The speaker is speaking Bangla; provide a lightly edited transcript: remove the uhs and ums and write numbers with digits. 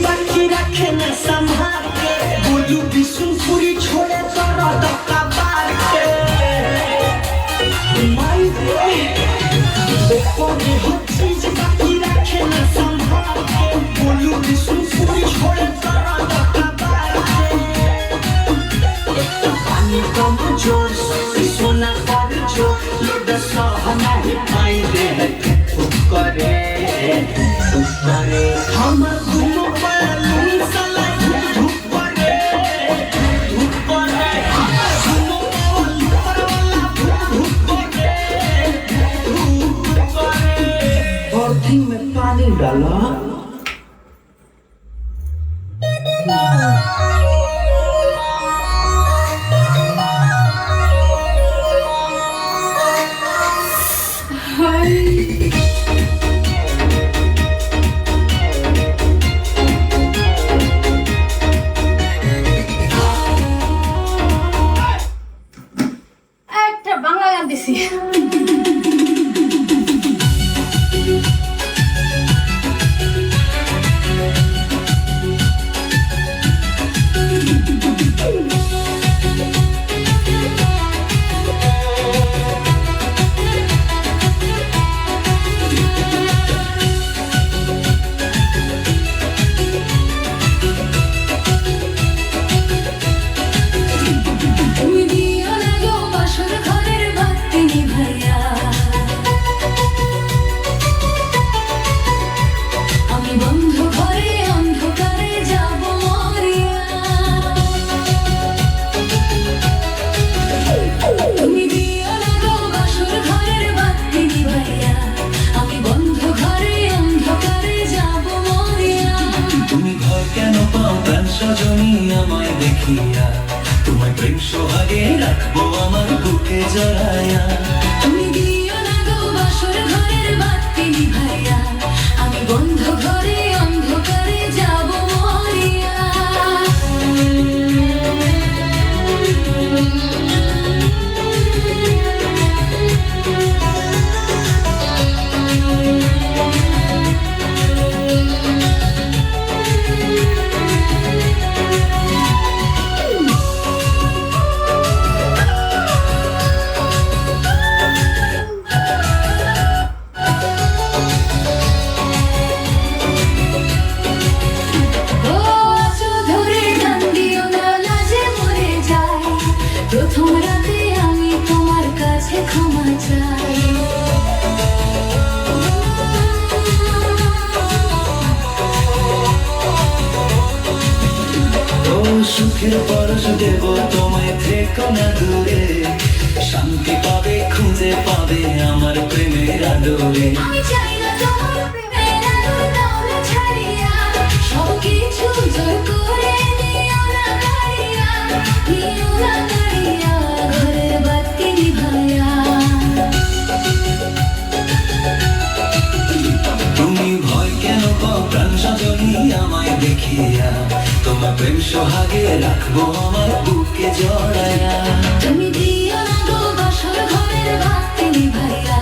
बाकी रखे न संभाल के बोलू बिशुनपुरी छोड़े तोरा धक्का मार के माई कोई हर चीज बाकी रखे न संभाल के बोलू बिशुनपुरी छोड़े तोरा धक्का मार के पानी कम जोश सोना कर जो लुट सहना ही पाई दे करे हम घूम पालूं साला धूप पड़े घूम पालूं परवाला धूप पड़े बर्तन में पानी डाला তোমায় প্রেম সোহাগে রাখবো আমার বুকে জড়ায়া তুমি দিও না গো বাসর ঘরের বাতি নিভাইয়া আমি বন্ধ ঘরে অন্ধকারে যাব মরিয়া প্রথম রাতে আমি তোমার কাছে ক্ষমা চাই ও সুখের পরশ দেব তোমায় থেকো না দূরে শান্তি পাবে খুঁজে পাবে আমার প্রেমের আদরে আমি চাই না তোমার প্রেমের আদর দাও ছাড়িয়া সব কিছু জয় করে নিও না কারিয়া নিও না কারিয়া ঘরের বাতি নিভাইয়া তুমি ভয় কেন পাও প্রাণ সজনী আমায় দেখিয়া তোমার প্রেম সোহাগে রাখবো আমার বুকে জড়ায়া তুমি দিও না গো বাসর ঘরের বাতি নিভাইয়া